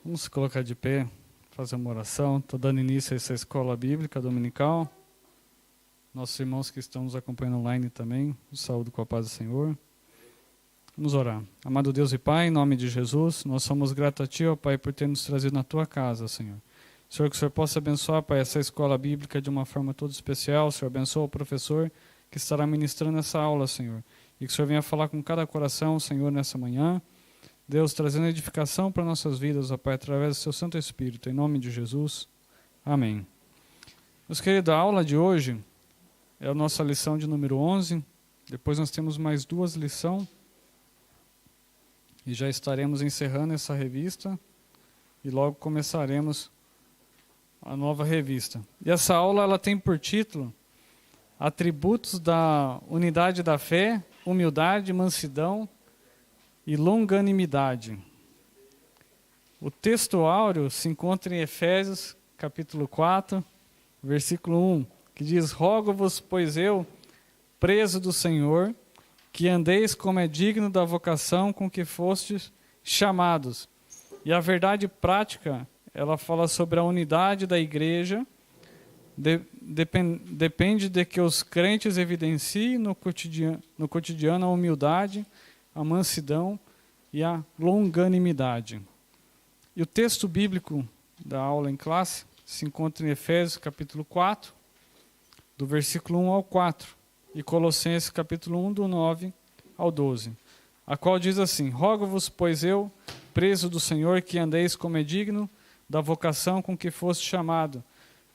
Vamos se colocar de pé, fazer uma oração. Estou dando início a essa escola bíblica dominical. Nossos irmãos que estão nos acompanhando online também, saúde com a paz do Senhor. Vamos orar. Amado Deus e Pai, em nome de Jesus, nós somos gratos a Ti, ó Pai, por ter nos trazido na Tua casa, Senhor. Senhor, que o Senhor possa abençoar, Pai, essa escola bíblica de uma forma toda especial. Senhor, abençoa o professor que estará ministrando essa aula, Senhor. E que o Senhor venha falar com cada coração, Senhor, nessa manhã. Deus, trazendo edificação para nossas vidas, ó Pai, através do Seu Santo Espírito. Em nome de Jesus. Amém. Meus queridos, a aula de hoje é a nossa lição de número 11. Depois nós temos mais 2 lições. E já estaremos encerrando essa revista. E logo começaremos a nova revista. E essa aula ela tem por título Atributos da Unidade da Fé, Humildade, Mansidão e Longanimidade. O texto áureo se encontra em Efésios, capítulo 4, versículo 1, que diz: Rogo-vos, pois eu, preso do Senhor, que andeis como é digno da vocação com que fostes chamados. E a verdade prática, ela fala sobre a unidade da igreja, depende de que os crentes evidenciem no cotidiano a humildade, a mansidão e a longanimidade. E o texto bíblico da aula em classe se encontra em Efésios capítulo 4, do versículo 1 ao 4, e Colossenses capítulo 1, do 9 ao 12, a qual diz assim: Rogo-vos, pois eu, preso do Senhor, que andeis como é digno da vocação com que foste chamado,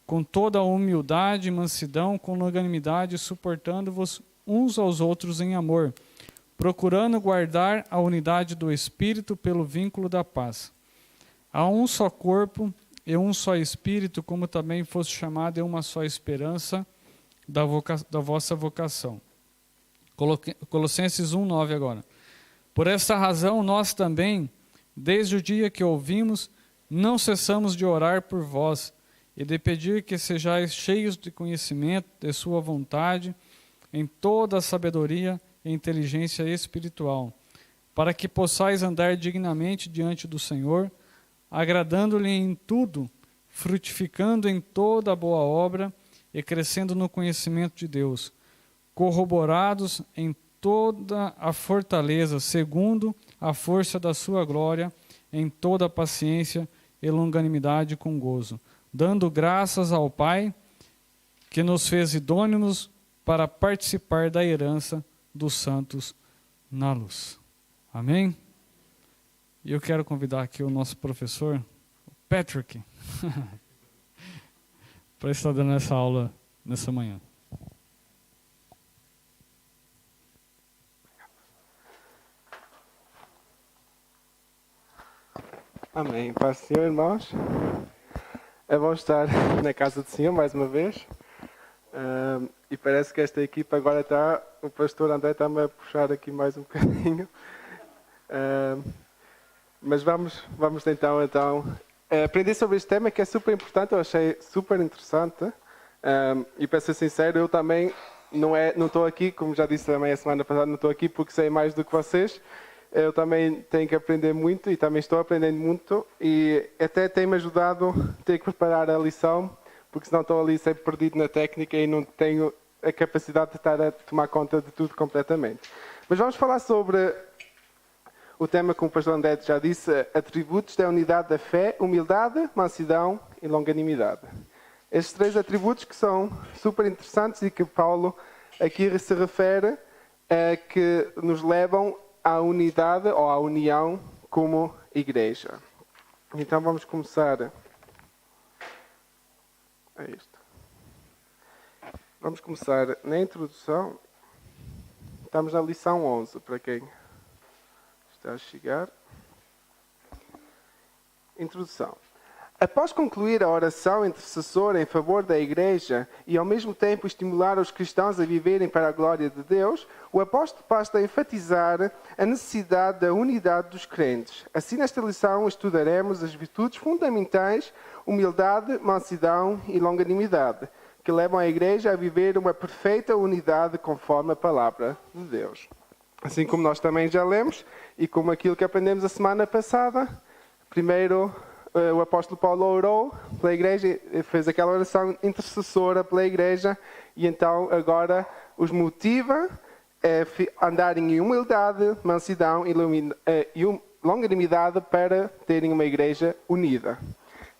com toda a humildade e mansidão, com longanimidade, suportando-vos uns aos outros em amor, procurando guardar a unidade do Espírito pelo vínculo da paz. Há um só corpo e um só Espírito, como também foste chamado em uma só esperança da vossa vocação. Colossenses 1, 9 agora. Por esta razão, nós também, desde o dia que ouvimos, não cessamos de orar por vós e de pedir que sejais cheios de conhecimento de sua vontade, em toda a sabedoria e inteligência espiritual, para que possais andar dignamente diante do Senhor, agradando-lhe em tudo, frutificando em toda a boa obra e crescendo no conhecimento de Deus, corroborados em toda a fortaleza, segundo a força da sua glória, em toda a paciência e longanimidade com gozo, dando graças ao Pai, que nos fez idôneos para participar da herança dos santos na luz. Amém? E eu quero convidar aqui o nosso professor, Patrick, para estar dando essa aula nessa manhã. Amém. Paz do Senhor, irmãos. É bom estar na casa do Senhor mais uma vez. E parece que esta equipa agora está... O pastor André está-me a puxar aqui mais um bocadinho. Mas vamos então aprender sobre este tema que é super importante. Eu achei super interessante. E para ser sincero, eu também não estou aqui, como já disse também a semana passada, não estou aqui porque sei mais do que vocês. Eu também tenho que aprender muito e também estou aprendendo muito, e até tem-me ajudado a ter que preparar a lição, porque senão estou ali sempre perdido na técnica e não tenho a capacidade de estar a tomar conta de tudo completamente. Mas vamos falar sobre o tema, como o pastor André já disse, atributos da unidade da fé, humildade, mansidão e longanimidade. Estes 3 atributos que são super interessantes e que Paulo aqui se refere, que nos levam à unidade ou à união como igreja. Então vamos começar. É isto. Vamos começar na introdução. Estamos na lição 11, para quem está a chegar. Introdução. Após concluir a oração intercessora em favor da Igreja e ao mesmo tempo estimular os cristãos a viverem para a glória de Deus, o apóstolo passa a enfatizar a necessidade da unidade dos crentes. Assim, nesta lição, estudaremos as virtudes fundamentais, humildade, mansidão e longanimidade, que levam a Igreja a viver uma perfeita unidade conforme a palavra de Deus. Assim como nós também já lemos, e como aquilo que aprendemos a semana passada, primeiro o apóstolo Paulo orou pela igreja, fez aquela oração intercessora pela igreja, e então agora os motiva a andarem em humildade, mansidão e longanimidade para terem uma igreja unida.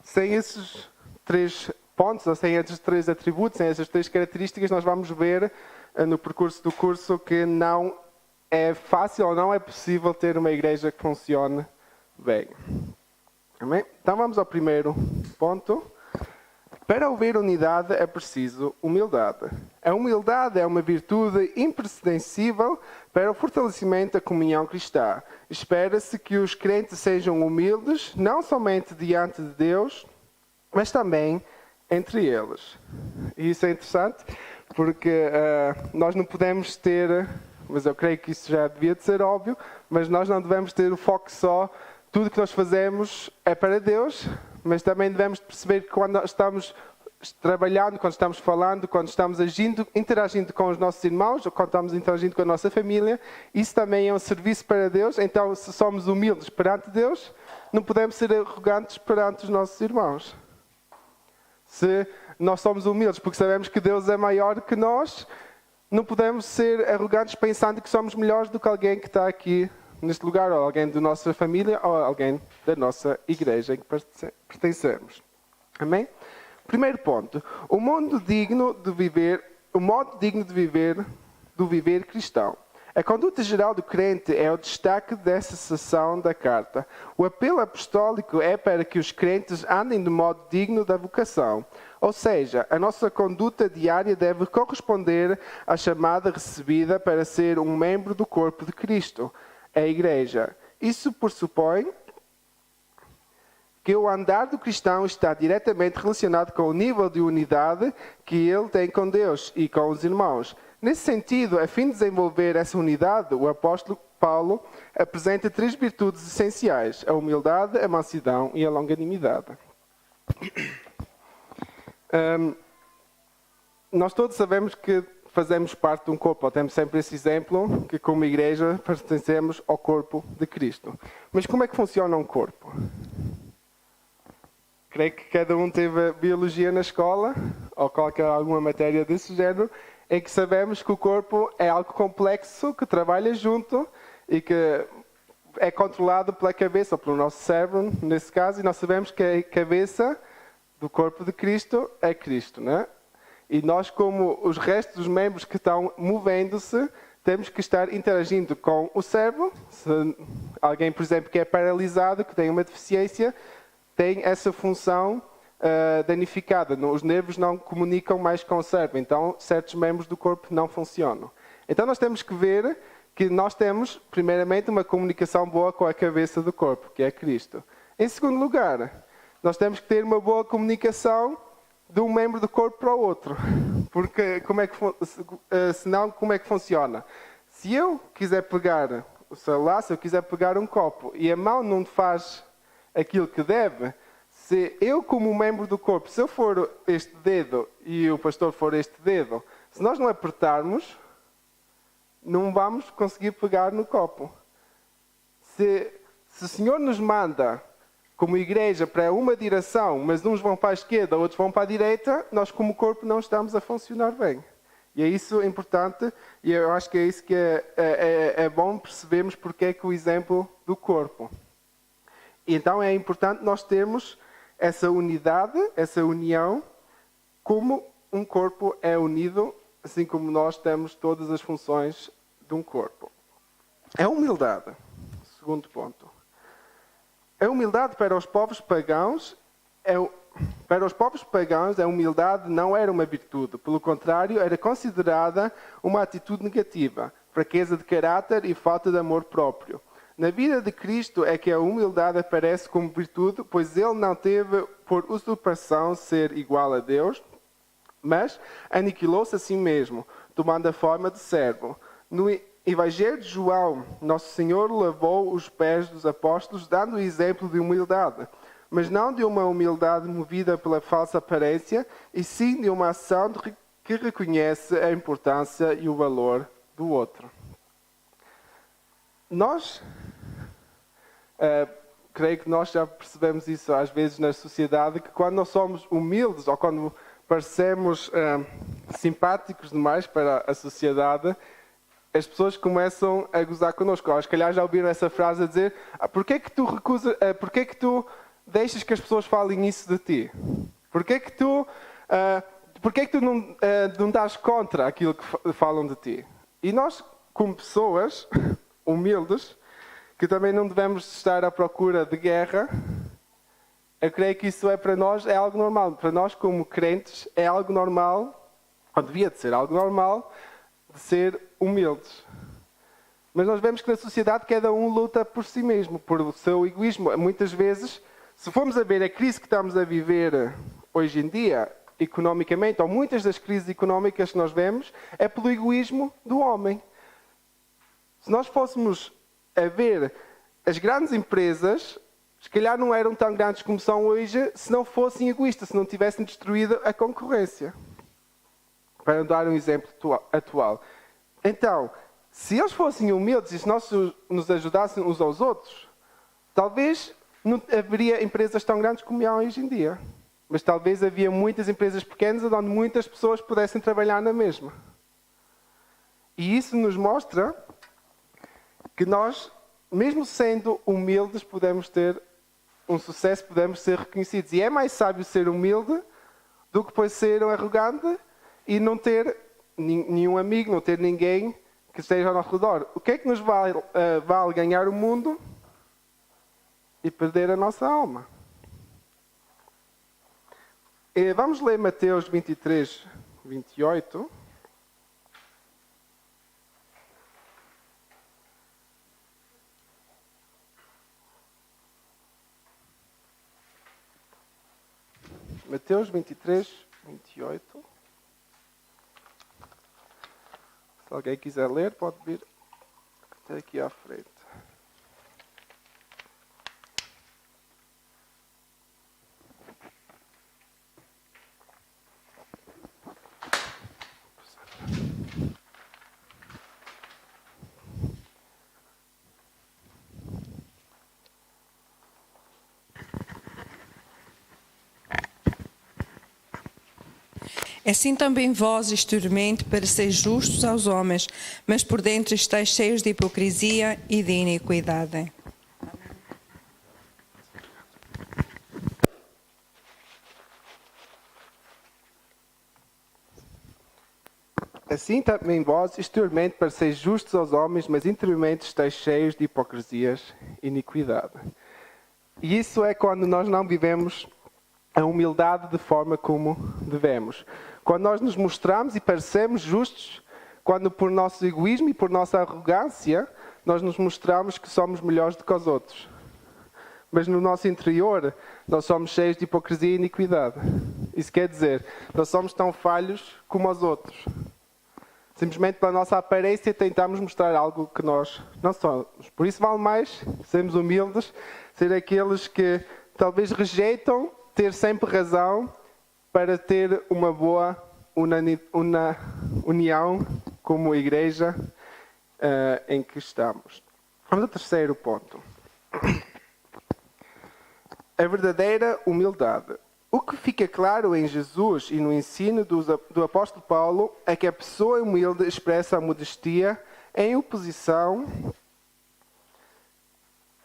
Sem esses 3 pontos, ou sem esses 3 atributos, sem essas 3 características, nós vamos ver no percurso do curso que não é fácil ou não é possível ter uma igreja que funcione bem. Amém? Então vamos ao primeiro ponto. Para haver unidade é preciso humildade. A humildade é uma virtude imprescindível para o fortalecimento da comunhão cristã. Espera-se que os crentes sejam humildes, não somente diante de Deus, mas também entre eles. E isso é interessante, porque nós não podemos ter, mas eu creio que isso já devia de ser óbvio, mas nós não devemos ter o foco só, tudo que nós fazemos é para Deus, mas também devemos perceber que quando estamos trabalhando, quando estamos falando, quando estamos agindo, interagindo com os nossos irmãos, ou quando estamos interagindo com a nossa família, isso também é um serviço para Deus. Então, se somos humildes perante Deus, não podemos ser arrogantes perante os nossos irmãos. Se nós somos humildes porque sabemos que Deus é maior que nós, não podemos ser arrogantes pensando que somos melhores do que alguém que está aqui neste lugar, ou alguém da nossa família, ou alguém da nossa igreja em que pertencemos. Amém? Primeiro ponto. O modo digno de viver do viver cristão. A conduta geral do crente é o destaque dessa seção da carta. O apelo apostólico é para que os crentes andem de modo digno da vocação. Ou seja, a nossa conduta diária deve corresponder à chamada recebida para ser um membro do corpo de Cristo, a Igreja. Isso pressupõe que o andar do cristão está diretamente relacionado com o nível de unidade que ele tem com Deus e com os irmãos. Nesse sentido, a fim de desenvolver essa unidade, o apóstolo Paulo apresenta 3 virtudes essenciais: a humildade, a mansidão e a longanimidade. Nós todos sabemos que fazemos parte de um corpo, ou temos sempre esse exemplo, que como igreja pertencemos ao corpo de Cristo. Mas como é que funciona um corpo? Creio que cada um teve biologia na escola, ou alguma matéria desse género, em que sabemos que o corpo é algo complexo, que trabalha junto e que é controlado pela cabeça, ou pelo nosso cérebro, nesse caso, e nós sabemos que a cabeça do corpo de Cristo é Cristo, não é? E nós, como os restos dos membros que estão movendo-se, temos que estar interagindo com o cérebro. Se alguém, por exemplo, que é paralisado, que tem uma deficiência, tem essa função danificada. Os nervos não comunicam mais com o cérebro, então certos membros do corpo não funcionam. Então nós temos que ver que nós temos, primeiramente, uma comunicação boa com a cabeça do corpo, que é Cristo. Em segundo lugar, nós temos que ter uma boa comunicação de um membro do corpo para o outro. Porque senão, como é que funciona? Se eu quiser pegar o celular, se eu quiser pegar um copo e a mão não faz aquilo que deve, se eu como membro do corpo, se eu for este dedo e o pastor for este dedo, se nós não apertarmos, não vamos conseguir pegar no copo. Se o Senhor nos manda como igreja para uma direção, mas uns vão para a esquerda, outros vão para a direita, nós como corpo não estamos a funcionar bem. E é isso importante, e eu acho que é isso que é bom percebermos porque é que o exemplo do corpo. E então é importante nós termos essa unidade, essa união, como um corpo é unido, assim como nós temos todas as funções de um corpo. A humildade, segundo ponto. A humildade para os povos pagãos, a humildade não era uma virtude. Pelo contrário, era considerada uma atitude negativa, fraqueza de caráter e falta de amor próprio. Na vida de Cristo é que a humildade aparece como virtude, pois ele não teve por usurpação ser igual a Deus, mas aniquilou-se a si mesmo, tomando a forma de servo. No Evangelho de João, Nosso Senhor lavou os pés dos apóstolos, dando o exemplo de humildade, mas não de uma humildade movida pela falsa aparência, e sim de uma ação que reconhece a importância e o valor do outro. Nós creio que nós já percebemos isso às vezes na sociedade, que quando nós somos humildes ou quando parecemos simpáticos demais para a sociedade, as pessoas começam a gozar connosco. Ou, se calhar já ouviram essa frase a dizer: porquê que tu deixas que as pessoas falem isso de ti? Porquê que tu não dás contra aquilo que falam de ti? E nós, como pessoas humildes, que também não devemos estar à procura de guerra, eu creio que isso para nós é algo normal. Para nós, como crentes, é algo normal, ou devia de ser algo normal, de ser humildes. Mas nós vemos que na sociedade cada um luta por si mesmo, por o seu egoísmo. Muitas vezes, se formos a ver a crise que estamos a viver hoje em dia, economicamente, ou muitas das crises económicas que nós vemos, é pelo egoísmo do homem. Se nós fôssemos a ver as grandes empresas, se calhar não eram tão grandes como são hoje se não fossem egoístas, se não tivessem destruído a concorrência. Para dar um exemplo atual. Então, se eles fossem humildes e se nós nos ajudassem uns aos outros, talvez não haveria empresas tão grandes como há hoje em dia. Mas talvez havia muitas empresas pequenas onde muitas pessoas pudessem trabalhar na mesma. E isso nos mostra que nós, mesmo sendo humildes, podemos ter um sucesso, podemos ser reconhecidos. E é mais sábio ser humilde do que depois ser arrogante e não ter nenhum amigo, não ter ninguém que esteja ao nosso redor. O que é que nos vale ganhar o mundo e perder a nossa alma? Vamos ler Mateus 23, 28. Mateus 23, 28. Se alguém quiser ler, pode vir até aqui à frente. Assim também vós, exteriormente, pareceis justos aos homens, mas por dentro estáis cheios de hipocrisia e de iniquidade. Assim também vós, exteriormente, pareceis justos aos homens, mas interiormente estáis cheios de hipocrisias e iniquidade. E isso é quando nós não vivemos a humildade de forma como devemos. Quando nós nos mostramos e parecemos justos, quando por nosso egoísmo e por nossa arrogância, nós nos mostramos que somos melhores do que os outros. Mas no nosso interior, nós somos cheios de hipocrisia e iniquidade. Isso quer dizer, nós somos tão falhos como os outros. Simplesmente pela nossa aparência tentamos mostrar algo que nós não somos. Por isso vale mais sermos humildes, ser aqueles que talvez rejeitam ter sempre razão para ter uma boa união como igreja em que estamos. Vamos ao terceiro ponto. A verdadeira humildade. O que fica claro em Jesus e no ensino do apóstolo Paulo é que a pessoa humilde expressa a modestia em oposição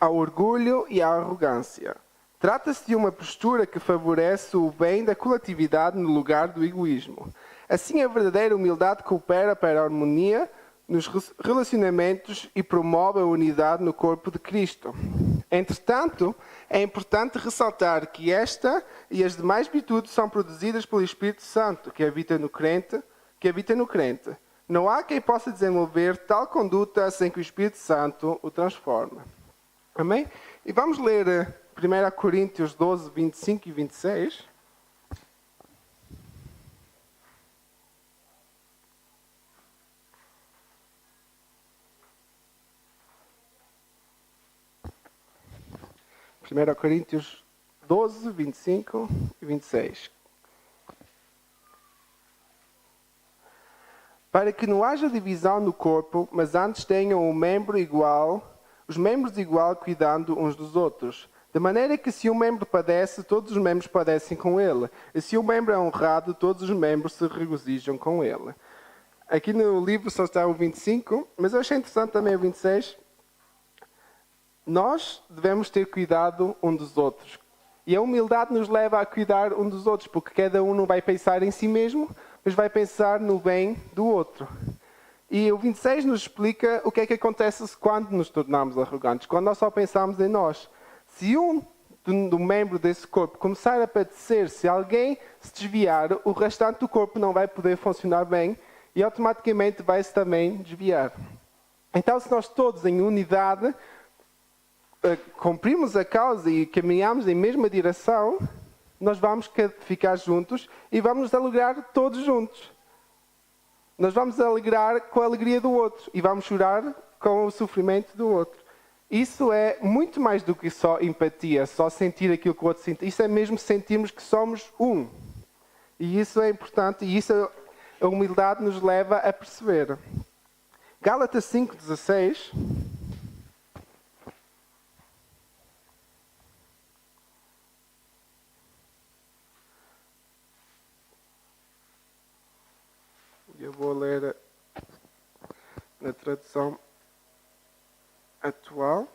ao orgulho e à arrogância. Trata-se de uma postura que favorece o bem da coletividade no lugar do egoísmo. Assim, a verdadeira humildade coopera para a harmonia nos relacionamentos e promove a unidade no corpo de Cristo. Entretanto, é importante ressaltar que esta e as demais virtudes são produzidas pelo Espírito Santo, que habita no crente. Não há quem possa desenvolver tal conduta sem que o Espírito Santo o transforme. Amém? E vamos ler 1 Coríntios 12, 25 e 26. Primeira Coríntios 12, 25 e 26. Para que não haja divisão no corpo, mas antes tenham os membros igual cuidando uns dos outros. De maneira que se um membro padece, todos os membros padecem com ele. E se um membro é honrado, todos os membros se regozijam com ele. Aqui no livro só está o 25, mas eu achei interessante também o 26. Nós devemos ter cuidado um dos outros. E a humildade nos leva a cuidar um dos outros, porque cada um não vai pensar em si mesmo, mas vai pensar no bem do outro. E o 26 nos explica o que é que acontece quando nos tornamos arrogantes, quando nós só pensamos em nós. Se um do membro desse corpo começar a padecer, se alguém se desviar, o restante do corpo não vai poder funcionar bem e automaticamente vai-se também desviar. Então, se nós todos em unidade cumprimos a causa e caminhamos em mesma direção, nós vamos ficar juntos e vamos nos alegrar todos juntos. Nós vamos alegrar com a alegria do outro e vamos chorar com o sofrimento do outro. Isso é muito mais do que só empatia, só sentir aquilo que o outro sente. Isso é mesmo sentirmos que somos um. E isso é importante e isso a humildade nos leva a perceber. Gálatas 5:16. Eu vou ler na tradução atual.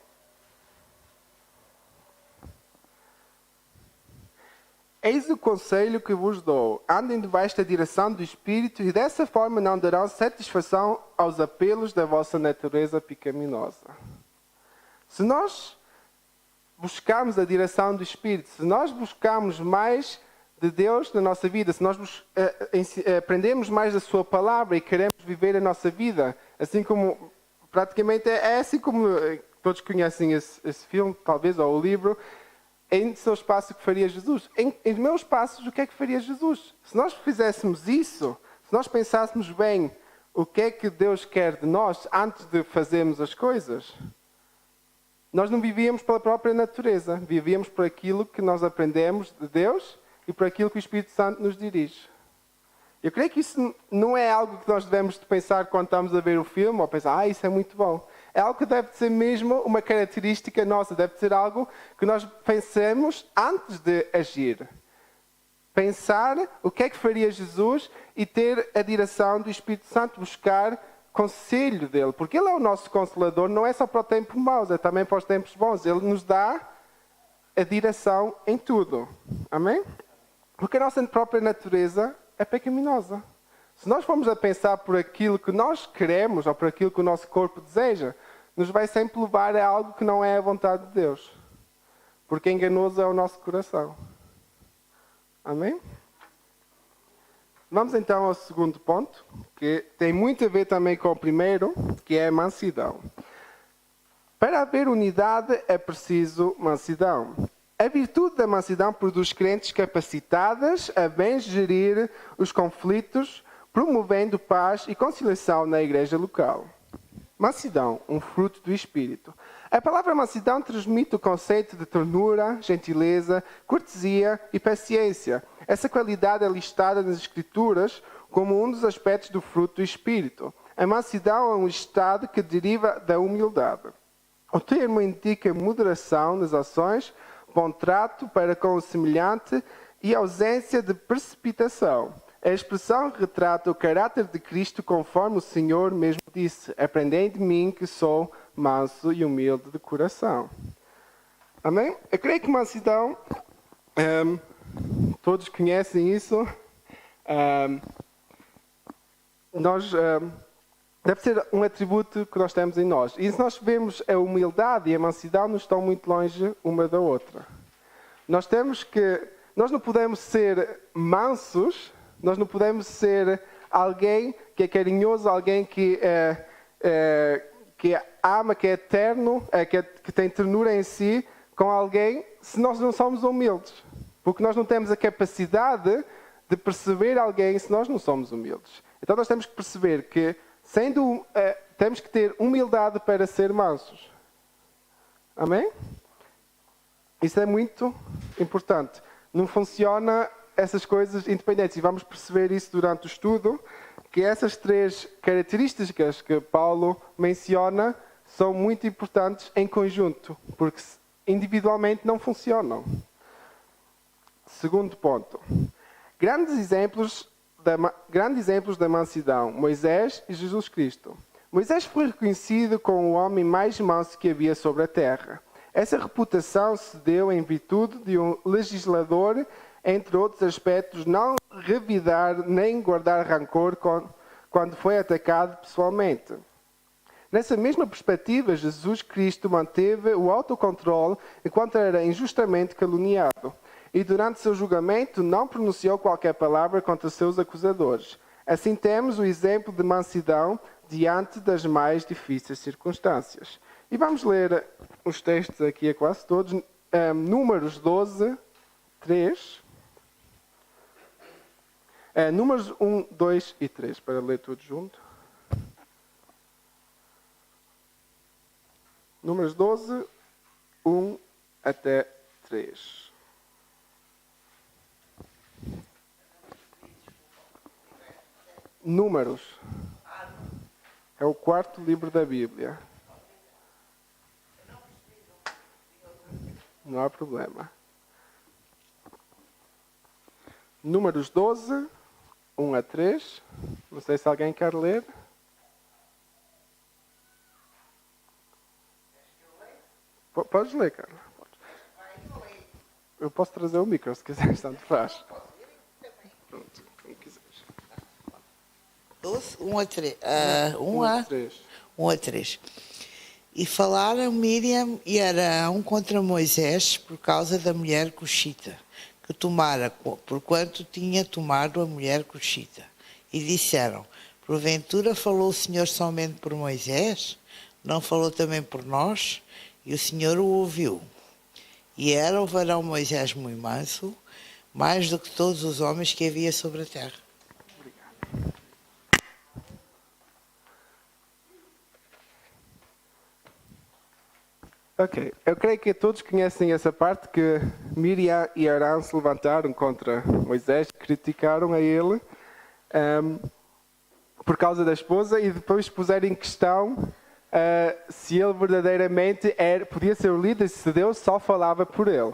Eis o conselho que vos dou. Andem debaixo da direção do Espírito e dessa forma não darão satisfação aos apelos da vossa natureza pecaminosa. Se nós buscarmos a direção do Espírito, se nós buscarmos mais de Deus na nossa vida, se nós aprendemos mais da sua palavra e queremos viver a nossa vida, assim como, praticamente é assim como todos conhecem esse filme, talvez, ou o livro, em seus passos o que faria Jesus. Em meus passos o que é que faria Jesus? Se nós fizéssemos isso, se nós pensássemos bem o que é que Deus quer de nós antes de fazermos as coisas, nós não vivíamos pela própria natureza, vivíamos por aquilo que nós aprendemos de Deus e por aquilo que o Espírito Santo nos dirige. Eu creio que isso não é algo que nós devemos pensar quando estamos a ver o filme, ou pensar, isso é muito bom. É algo que deve ser mesmo uma característica nossa, deve ser algo que nós pensemos antes de agir. Pensar o que é que faria Jesus e ter a direção do Espírito Santo, buscar conselho dele. Porque ele é o nosso Consolador, não é só para o tempo mau, é também para os tempos bons. Ele nos dá a direção em tudo. Amém? Porque a nossa própria natureza é pecaminosa. Se nós formos a pensar por aquilo que nós queremos ou por aquilo que o nosso corpo deseja, nos vai sempre levar a algo que não é a vontade de Deus. Porque enganoso é o nosso coração. Amém? Vamos então ao segundo ponto, que tem muito a ver também com o primeiro, que é a mansidão. Para haver unidade é preciso mansidão. A virtude da mansidão produz crentes capacitadas a bem gerir os conflitos, promovendo paz e conciliação na igreja local. Mansidão, um fruto do Espírito. A palavra mansidão transmite o conceito de ternura, gentileza, cortesia e paciência. Essa qualidade é listada nas Escrituras como um dos aspectos do fruto do Espírito. A mansidão é um estado que deriva da humildade. O termo indica moderação nas ações, bom trato para com o semelhante e ausência de precipitação. A expressão retrata o caráter de Cristo conforme o Senhor mesmo disse: aprendei de mim que sou manso e humilde de coração. Amém? Eu creio que mansidão, todos conhecem isso, deve ser um atributo que nós temos em nós. E se nós vemos a humildade e a mansidão, não estão muito longe uma da outra. Nós não podemos ser mansos, nós não podemos ser alguém que é carinhoso, alguém que ama, que é eterno, que tem ternura em si, com alguém, se nós não somos humildes. Porque nós não temos a capacidade de perceber alguém se nós não somos humildes. Então nós temos que perceber que temos que ter humildade para ser mansos. Amém? Isso é muito importante. Não funciona essas coisas independentes. E vamos perceber isso durante o estudo, que essas três características que Paulo menciona são muito importantes em conjunto. Porque individualmente não funcionam. Segundo ponto. Grandes exemplos da mansidão, Moisés e Jesus Cristo. Moisés foi reconhecido como o homem mais manso que havia sobre a terra. Essa reputação se deu em virtude de um legislador, entre outros aspectos, não revidar nem guardar rancor quando foi atacado pessoalmente. Nessa mesma perspectiva, Jesus Cristo manteve o autocontrole enquanto era injustamente caluniado e durante seu julgamento não pronunciou qualquer palavra contra seus acusadores. Assim temos o exemplo de mansidão diante das mais difíceis circunstâncias. E vamos ler os textos aqui a quase todos. Números 12, 3. Números 1, 2 e 3, para ler tudo junto. Números 12, 1 até 3. Números. É o quarto livro da Bíblia. Não há problema. Números 12, 1 a 3. Não sei se alguém quer ler. Podes ler, Carla. Eu posso trazer o micro, se quiseres, tanto faz. Pronto, como quiseres. 12, 1 a 3. 1 a 3. E falaram Miriam e Arão contra Moisés por causa da mulher cuxita, que tomara, porquanto tinha tomado a mulher cuxita. E disseram, porventura falou o Senhor somente por Moisés? Não falou também por nós? E o Senhor o ouviu. E era o varão Moisés muito manso, mais do que todos os homens que havia sobre a terra. Obrigado. Ok, eu creio que todos conhecem essa parte que Miriam e Arão se levantaram contra Moisés, criticaram a ele por causa da esposa e depois puseram em questão se ele verdadeiramente podia ser o líder, se Deus só falava por ele.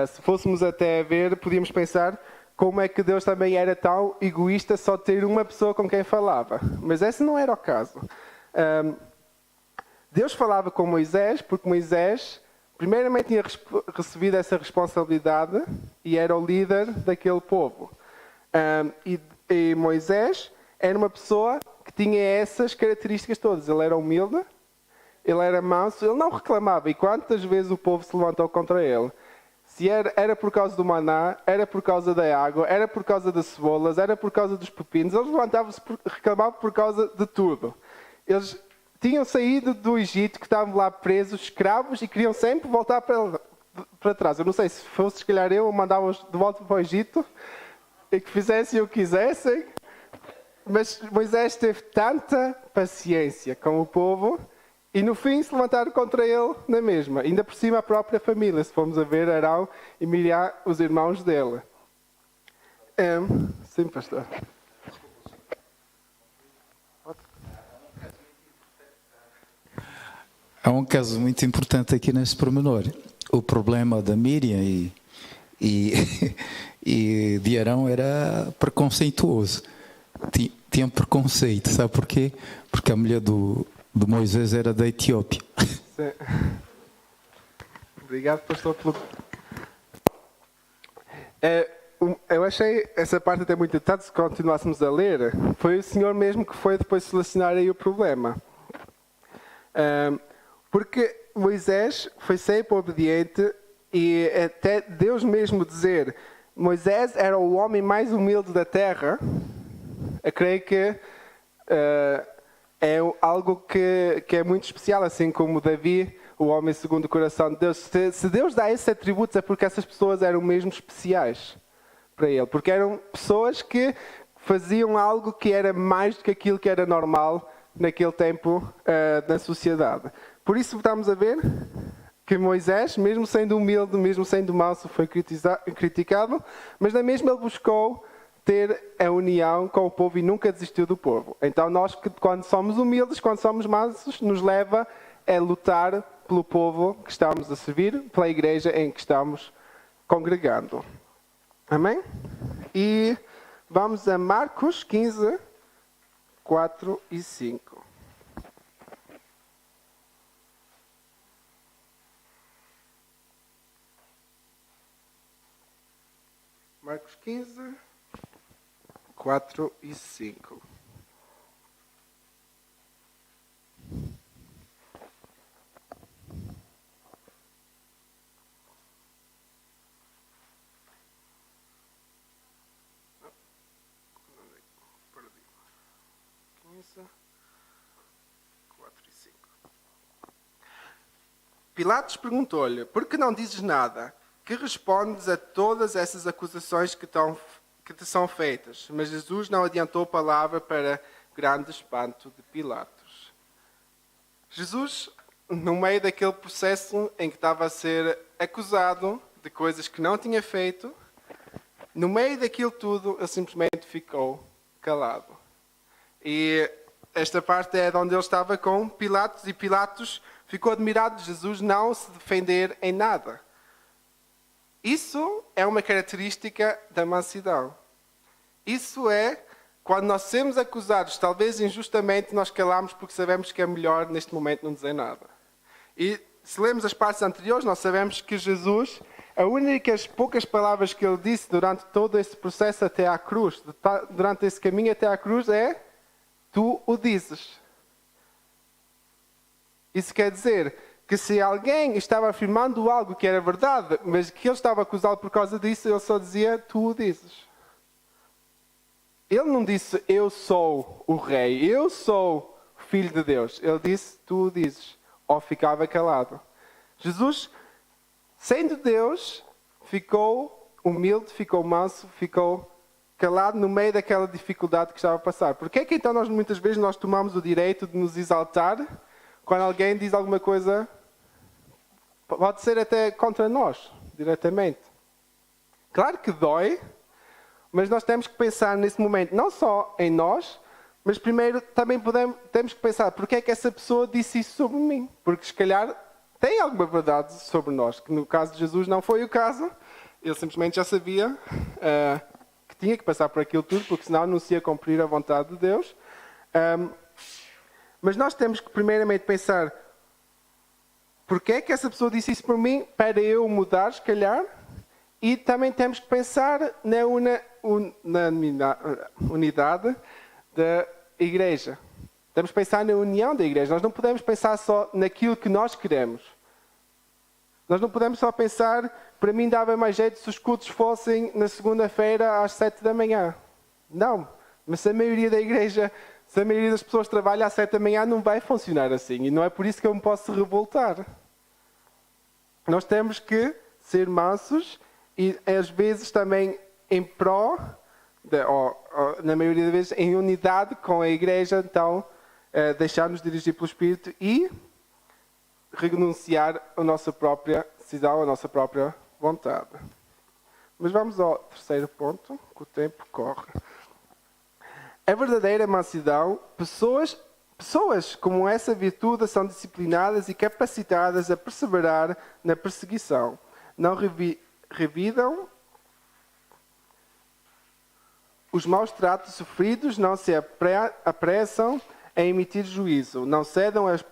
Se fôssemos até ver, podíamos pensar como é que Deus também era tão egoísta só ter uma pessoa com quem falava. Mas esse não era o caso. Deus falava com Moisés porque Moisés primeiramente tinha recebido essa responsabilidade e era o líder daquele povo. E Moisés era uma pessoa que tinha essas características todas. Ele era humilde, ele era manso, ele não reclamava. E quantas vezes o povo se levantou contra ele? Se era por causa do maná, era por causa da água, era por causa das cebolas, era por causa dos pepinos. Eles levantavam-se, reclamavam por causa de tudo. Eles tinham saído do Egito, que estavam lá presos, escravos, e queriam sempre voltar para trás. Eu não sei se fosse, se calhar eu mandava-os de volta para o Egito e que fizessem o que quisessem. Mas Moisés teve tanta paciência com o povo e no fim se levantaram contra ele na mesma. Ainda por cima a própria família, se formos a ver Arão e Miriam, os irmãos dele. Sim, pastor. Há um caso muito importante aqui nesse pormenor. O problema da Miriam e de Arão era preconceituoso. Tinha preconceito, sabe porquê? Porque a mulher do Moisés era da Etiópia. Sim. Obrigado, pastor, pelo... Eu achei essa parte até muito interessante. Se continuássemos a ler, foi o Senhor mesmo que foi depois solucionar aí o problema. Porque Moisés foi sempre obediente e até Deus mesmo dizer Moisés era o homem mais humilde da terra, eu creio que é algo que é muito especial, assim como Davi, o homem segundo o coração de Deus. Se Deus dá esses atributos é porque essas pessoas eram mesmo especiais para Ele, porque eram pessoas que faziam algo que era mais do que aquilo que era normal naquele tempo na sociedade. Por isso estamos a ver que Moisés, mesmo sendo humilde, mesmo sendo manso, foi criticado, mas na mesma ele buscou ter a união com o povo e nunca desistiu do povo. Então nós, quando somos humildes, quando somos mansos, nos leva a lutar pelo povo que estamos a servir, pela igreja em que estamos congregando. Amém? E vamos a Marcos 15, 4 e 5. Marcos 15, 4 e 5. Pilatos perguntou-lhe: por que não dizes nada? Que respondes a todas essas acusações que te são feitas? Mas Jesus não adiantou palavra para grande espanto de Pilatos. Jesus, no meio daquele processo em que estava a ser acusado de coisas que não tinha feito, no meio daquilo tudo, ele simplesmente ficou calado. E esta parte é de onde ele estava com Pilatos, e Pilatos ficou admirado de Jesus não se defender em nada. Isso é uma característica da mansidão. Isso é quando nós somos acusados, talvez injustamente, nós calamos porque sabemos que é melhor neste momento não dizer nada. E se lemos as partes anteriores, nós sabemos que Jesus, as únicas poucas palavras que ele disse durante todo esse processo até à cruz, durante esse caminho até à cruz, é: tu o dizes. Isso quer dizer que se alguém estava afirmando algo que era verdade, mas que ele estava acusado por causa disso, ele só dizia: tu o dizes. Ele não disse: eu sou o rei, eu sou o filho de Deus. Ele disse: tu o dizes. Ou ficava calado. Jesus, sendo Deus, ficou humilde, ficou manso, ficou calado no meio daquela dificuldade que estava a passar. Porquê é que então nós muitas vezes nós tomamos o direito de nos exaltar quando alguém diz alguma coisa, pode ser até contra nós, diretamente? Claro que dói, mas nós temos que pensar nesse momento não só em nós, mas primeiro também temos que pensar: porque é que essa pessoa disse isso sobre mim? Porque se calhar tem alguma verdade sobre nós, que no caso de Jesus não foi o caso. Ele simplesmente já sabia que tinha que passar por aquilo tudo, porque senão não se ia cumprir a vontade de Deus. Mas nós temos que primeiramente pensar: porque é que essa pessoa disse isso por mim? Para eu mudar, se calhar. E também temos que pensar na unidade da igreja. Temos que pensar na união da igreja. Nós não podemos pensar só naquilo que nós queremos. Nós não podemos só pensar: para mim dava mais jeito se os cultos fossem na segunda-feira às 7 da manhã. Não. Mas se a maioria da igreja, se a maioria das pessoas trabalha às 7 da manhã, não vai funcionar assim. E não é por isso que eu me posso revoltar. Nós temos que ser mansos e às vezes também em pró, na maioria das vezes em unidade com a igreja, então deixar-nos dirigir pelo Espírito e renunciar à nossa própria decisão, à nossa própria vontade. Mas vamos ao terceiro ponto, que o tempo corre. A verdadeira mansidão, pessoas com essa virtude são disciplinadas e capacitadas a perseverar na perseguição. Não revidam os maus tratos sofridos, não se apressam a emitir juízo, não cedam às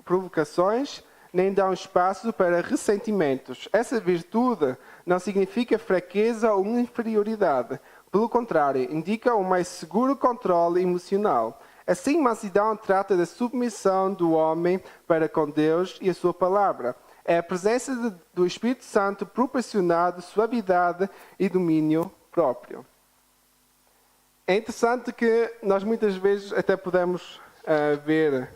provocações, nem dão espaço para ressentimentos. Essa virtude não significa fraqueza ou inferioridade. Pelo contrário, indica um mais seguro controle emocional. Assim, mansidão trata da submissão do homem para com Deus e a sua palavra. É a presença do Espírito Santo proporcionando suavidade e domínio próprio. É interessante que nós muitas vezes até podemos ver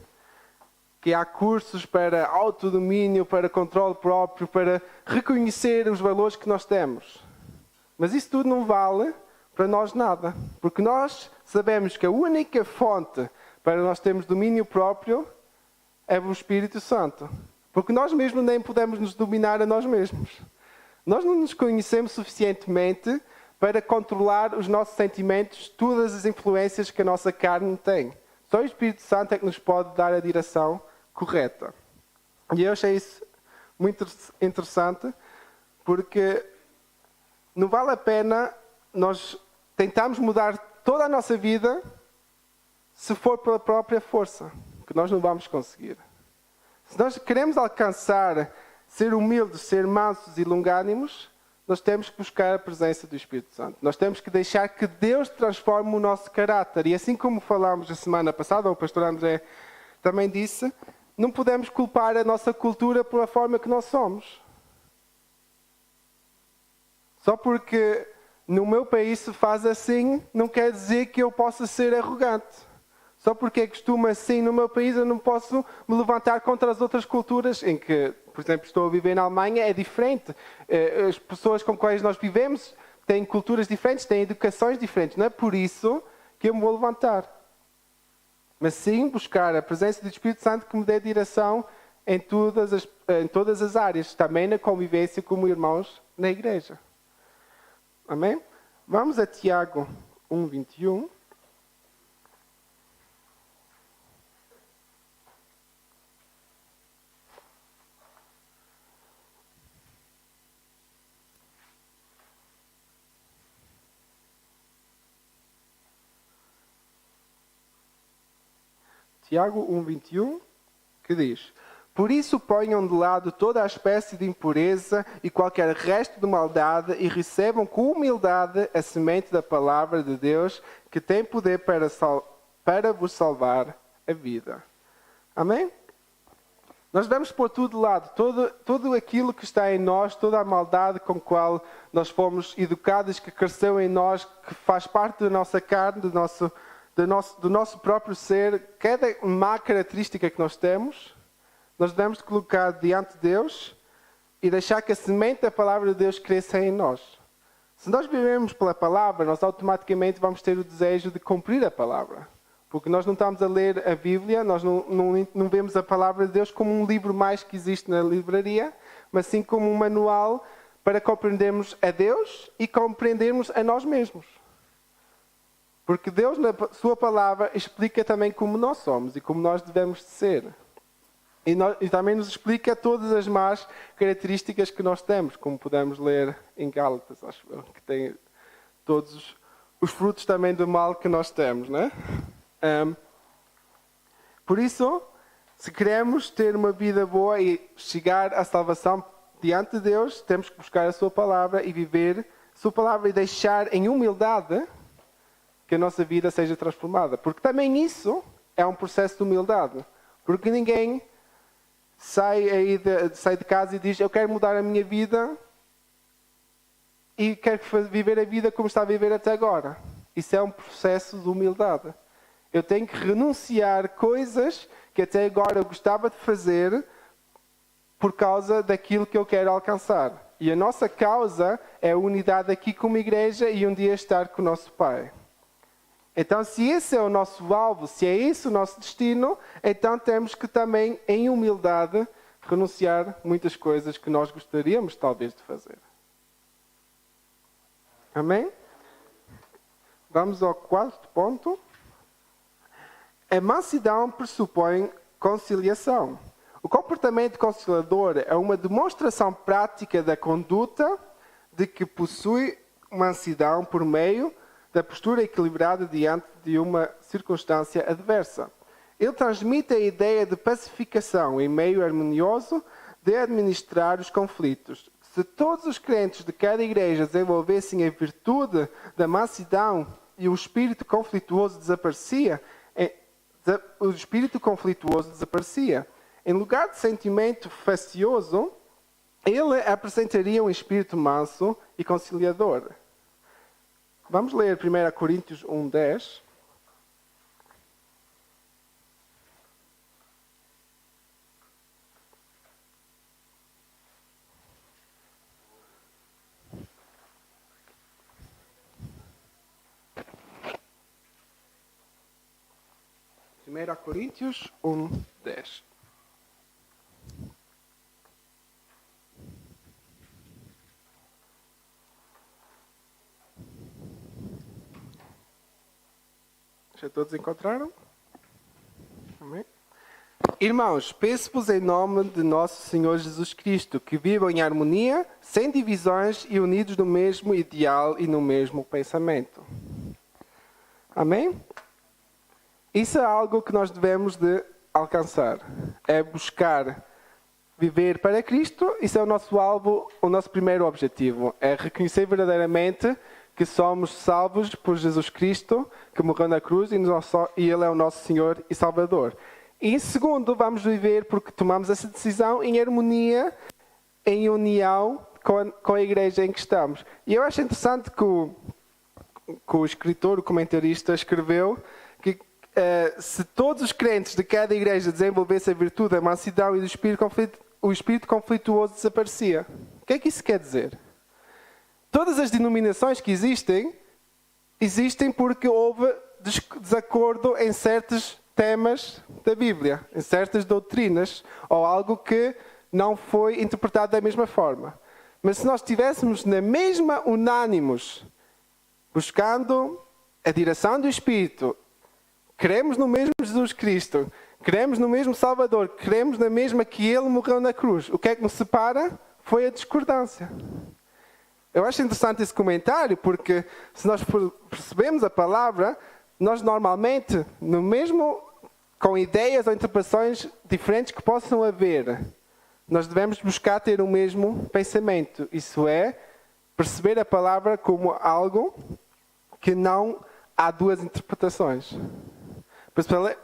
que há cursos para autodomínio, para controle próprio, para reconhecer os valores que nós temos. Mas isso tudo não vale para nós nada. Porque nós sabemos que a única fonte para nós termos domínio próprio é o Espírito Santo. Porque nós mesmos nem podemos nos dominar a nós mesmos. Nós não nos conhecemos suficientemente para controlar os nossos sentimentos, todas as influências que a nossa carne tem. Só o Espírito Santo é que nos pode dar a direção correta. E eu achei isso muito interessante, porque não vale a pena nós tentarmos mudar toda a nossa vida se for pela própria força, que nós não vamos conseguir. Se nós queremos alcançar, ser humildes, ser mansos e longânimos, nós temos que buscar a presença do Espírito Santo. Nós temos que deixar que Deus transforme o nosso caráter. E assim como falámos a semana passada, o pastor André também disse, não podemos culpar a nossa cultura pela forma que nós somos. Só porque no meu país se faz assim, não quer dizer que eu possa ser arrogante. Só porque costuma assim no meu país, eu não posso me levantar contra as outras culturas em que, por exemplo, estou a viver na Alemanha, é diferente. As pessoas com quais nós vivemos têm culturas diferentes, têm educações diferentes. Não é por isso que eu me vou levantar. Mas sim buscar a presença do Espírito Santo que me dê direção em todas as áreas, também na convivência como irmãos na igreja. Amém? Vamos a Tiago 1:21. Tiago 1:21, que diz: Por isso ponham de lado toda a espécie de impureza e qualquer resto de maldade e recebam com humildade a semente da palavra de Deus, que tem poder para vos salvar a vida. Amém? Nós devemos pôr tudo de lado, tudo aquilo que está em nós, toda a maldade com a qual nós fomos educados, que cresceu em nós, que faz parte da nossa carne, do nosso próprio ser, cada má característica que nós temos, nós devemos colocar diante de Deus e deixar que a semente da palavra de Deus cresça em nós. Se nós vivemos pela palavra, nós automaticamente vamos ter o desejo de cumprir a palavra. Porque nós não estamos a ler a Bíblia, nós não vemos a palavra de Deus como um livro mais que existe na livraria, mas sim como um manual para compreendermos a Deus e compreendermos a nós mesmos. Porque Deus, na sua palavra, explica também como nós somos e como nós devemos ser. E também nos explica todas as más características que nós temos, como podemos ler em Gálatas, acho eu, que tem todos os frutos também do mal que nós temos, não é? Por isso, se queremos ter uma vida boa e chegar à salvação diante de Deus, temos que buscar a sua palavra e viver a sua palavra e deixar em humildade que a nossa vida seja transformada. Porque também isso é um processo de humildade. Porque ninguém sai de casa e diz: eu quero mudar a minha vida e quero viver a vida como está a viver até agora. Isso é um processo de humildade. Eu tenho que renunciar coisas que até agora eu gostava de fazer por causa daquilo que eu quero alcançar. E a nossa causa é a unidade aqui como igreja e um dia estar com o nosso Pai. Então, se esse é o nosso alvo, se é esse o nosso destino, então temos que também, em humildade, renunciar muitas coisas que nós gostaríamos talvez de fazer. Amém? Vamos ao quarto ponto. A mansidão pressupõe conciliação. O comportamento conciliador é uma demonstração prática da conduta de que possui mansidão por meio da postura equilibrada diante de uma circunstância adversa. Ele transmite a ideia de pacificação em meio harmonioso de administrar os conflitos. Se todos os crentes de cada igreja desenvolvessem a virtude da mansidão e o espírito conflituoso desaparecia, Em lugar de sentimento facioso, ele apresentaria um espírito manso e conciliador. Vamos ler 1 Coríntios 1:10. Primeira Coríntios 1:10. Já todos encontraram? Amém? Irmãos, peço-vos em nome de nosso Senhor Jesus Cristo, que vivam em harmonia, sem divisões e unidos no mesmo ideal e no mesmo pensamento. Amém? Isso é algo que nós devemos de alcançar. É buscar viver para Cristo. Isso é o nosso alvo, o nosso primeiro objetivo. É reconhecer verdadeiramente que somos salvos por Jesus Cristo, que morreu na cruz e Ele é o nosso Senhor e Salvador. E em segundo, vamos viver porque tomamos essa decisão em harmonia, em união com a igreja em que estamos. E eu acho interessante que o escritor, o comentarista, escreveu que se todos os crentes de cada igreja desenvolvessem a virtude da mansidão e do o espírito conflituoso desaparecia. O que é que isso quer dizer? Todas as denominações que existem porque houve desacordo em certos temas da Bíblia, em certas doutrinas, ou algo que não foi interpretado da mesma forma. Mas se nós estivéssemos na mesma unânimos, buscando a direção do Espírito, cremos no mesmo Jesus Cristo, cremos no mesmo Salvador, cremos na mesma que Ele morreu na cruz, o que é que nos separa? Foi a discordância. Eu acho interessante esse comentário, porque se nós percebemos a palavra, nós normalmente, no mesmo com ideias ou interpretações diferentes que possam haver, nós devemos buscar ter o mesmo pensamento. Isso é, perceber a palavra como algo que não há duas interpretações.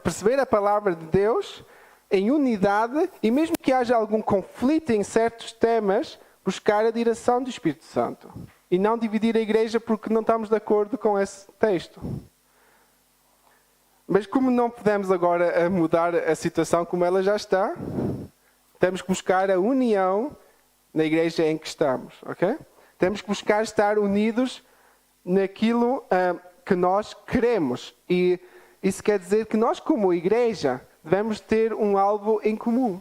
Perceber a palavra de Deus em unidade e mesmo que haja algum conflito em certos temas, buscar a direção do Espírito Santo. E não dividir a igreja porque não estamos de acordo com esse texto. Mas como não podemos agora mudar a situação como ela já está, temos que buscar a união na igreja em que estamos, ok? Temos que buscar estar unidos naquilo que nós queremos. E isso quer dizer que nós, como igreja, devemos ter um alvo em comum.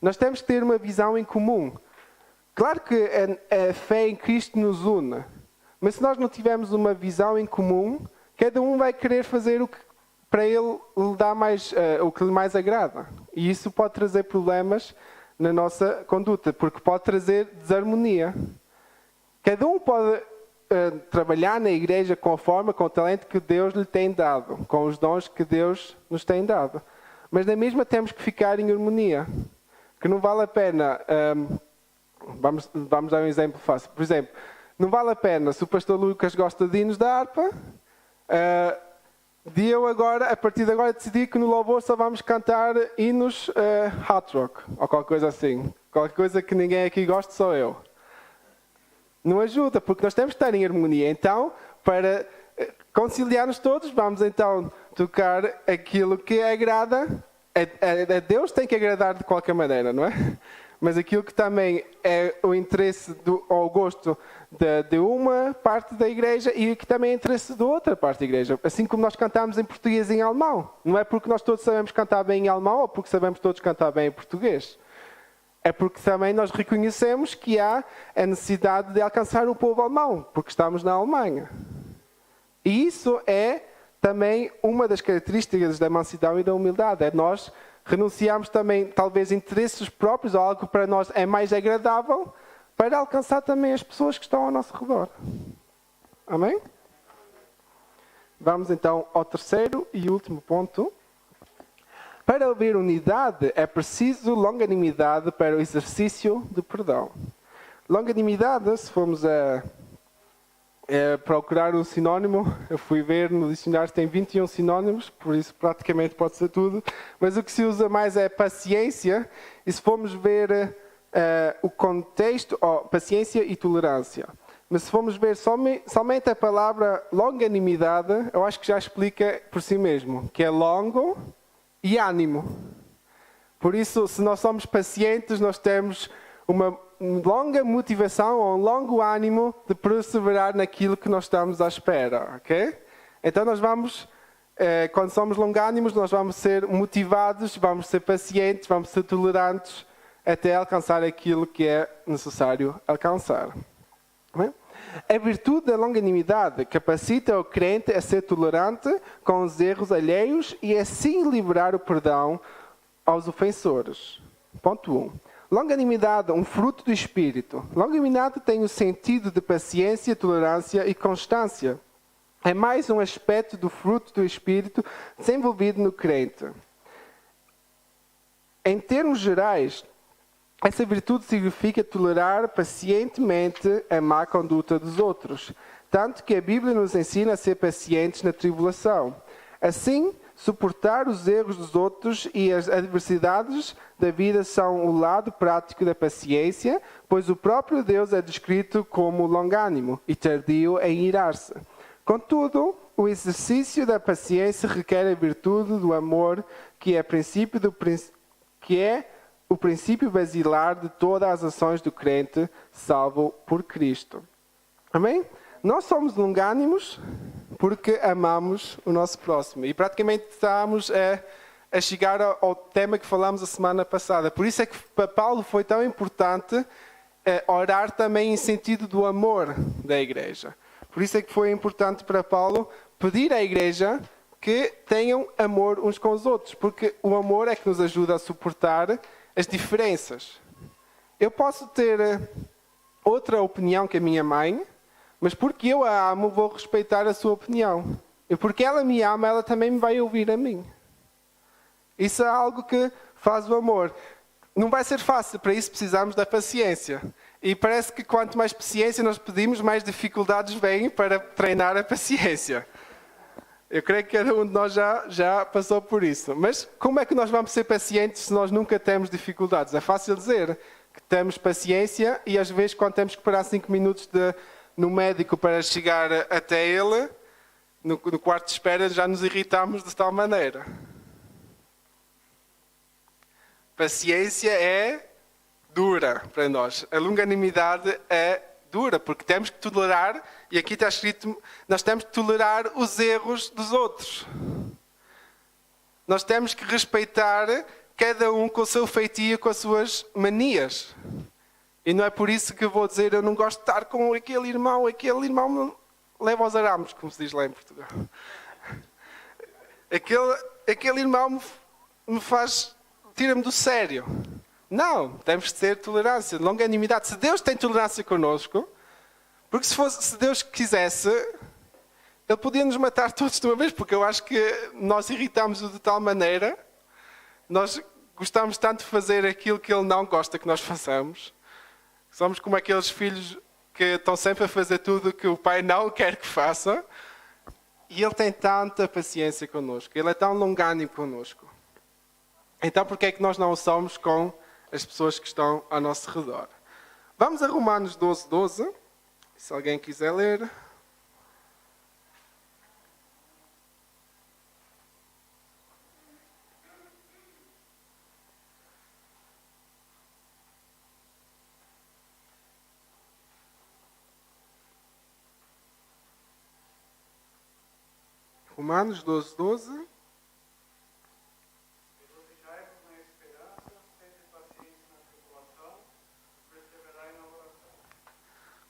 Nós temos que ter uma visão em comum. Claro que a fé em Cristo nos une, mas se nós não tivermos uma visão em comum, cada um vai querer fazer o que para ele lhe dá mais, o que lhe mais agrada. E isso pode trazer problemas na nossa conduta, porque pode trazer desarmonia. Cada um pode trabalhar na igreja com a forma, com o talento que Deus lhe tem dado, com os dons que Deus nos tem dado. Mas na mesma temos que ficar em harmonia. Que não vale a pena... Vamos dar um exemplo fácil. Por exemplo, não vale a pena, se o pastor Lucas gosta de hinos da harpa, de eu agora, a partir de agora, decidir que no louvor só vamos cantar hinos hard rock, ou qualquer coisa assim. Qualquer coisa que ninguém aqui goste, só eu. Não ajuda, porque nós temos que estar em harmonia. Então, para conciliar-nos todos, vamos então tocar aquilo que agrada. A Deus tem que agradar de qualquer maneira, não é? Mas aquilo que também é o interesse ou o gosto de uma parte da igreja e que também é interesse de outra parte da igreja. Assim como nós cantamos em português e em alemão. Não é porque nós todos sabemos cantar bem em alemão ou porque sabemos todos cantar bem em português. É porque também nós reconhecemos que há a necessidade de alcançar o povo alemão, porque estamos na Alemanha. E isso é também uma das características da mansidão e da humildade. É nós renunciarmos também, talvez, interesses próprios ou algo que para nós é mais agradável para alcançar também as pessoas que estão ao nosso redor. Amém? Vamos então ao terceiro e último ponto. Para haver unidade é preciso longanimidade para o exercício do perdão. Longanimidade, se formos a procurar um sinónimo, eu fui ver no dicionário, tem 21 sinónimos, por isso praticamente pode ser tudo, mas o que se usa mais é paciência, e se formos ver o contexto, paciência e tolerância. Mas se formos ver somente a palavra longanimidade, eu acho que já explica por si mesmo, que é longo e ânimo. Por isso, se nós somos pacientes, nós temos uma longa motivação ou um longo ânimo de perseverar naquilo que nós estamos à espera, ok? Então nós vamos, quando somos longânimos, nós vamos ser motivados, vamos ser pacientes, vamos ser tolerantes até alcançar aquilo que é necessário alcançar. A virtude da longanimidade capacita o crente a ser tolerante com os erros alheios e assim liberar o perdão aos ofensores. Ponto 1. Longanimidade, um fruto do Espírito. Longanimidade tem o sentido de paciência, tolerância e constância. É mais um aspecto do fruto do Espírito desenvolvido no crente. Em termos gerais, essa virtude significa tolerar pacientemente a má conduta dos outros, tanto que a Bíblia nos ensina a ser pacientes na tribulação. Assim, suportar os erros dos outros e as adversidades da vida são o lado prático da paciência, pois o próprio Deus é descrito como longânimo e tardio em irar-se. Contudo, o exercício da paciência requer a virtude do amor, que é o princípio basilar de todas as ações do crente salvo por Cristo. Amém? Nós somos longânimos porque amamos o nosso próximo. E praticamente estamos a chegar ao tema que falamos a semana passada. Por isso é que para Paulo foi tão importante orar também em sentido do amor da igreja. Por isso é que foi importante para Paulo pedir à igreja que tenham amor uns com os outros. Porque o amor é que nos ajuda a suportar as diferenças. Eu posso ter outra opinião que a minha mãe, mas porque eu a amo, vou respeitar a sua opinião. E porque ela me ama, ela também me vai ouvir a mim. Isso é algo que faz o amor. Não vai ser fácil, para isso precisamos da paciência. E parece que quanto mais paciência nós pedimos, mais dificuldades vêm para treinar a paciência. Eu creio que cada um de nós já passou por isso. Mas como é que nós vamos ser pacientes se nós nunca temos dificuldades? É fácil dizer que temos paciência e às vezes quando temos que esperar 5 minutos no médico para chegar até ele, no quarto de espera já nos irritamos de tal maneira. Paciência é dura para nós. A longanimidade é dura, porque temos que tolerar, e aqui está escrito, nós temos que tolerar os erros dos outros. Nós temos que respeitar cada um com o seu feitio, com as suas manias. E não é por isso que eu vou dizer, eu não gosto de estar com aquele irmão me leva aos arames, como se diz lá em Portugal. Aquele irmão me faz, tira-me do sério. Não, temos de ter tolerância, longanimidade. Se Deus tem tolerância connosco, porque se Deus quisesse, Ele podia nos matar todos de uma vez, porque eu acho que nós irritamos-o de tal maneira, nós gostamos tanto de fazer aquilo que Ele não gosta que nós façamos. Somos como aqueles filhos que estão sempre a fazer tudo o que o pai não quer que faça, e Ele tem tanta paciência connosco, Ele é tão longânimo connosco. Então, por que é que nós não o somos com as pessoas que estão ao nosso redor? Vamos a Romanos 12:12. Se alguém quiser ler. Romanos 12:12.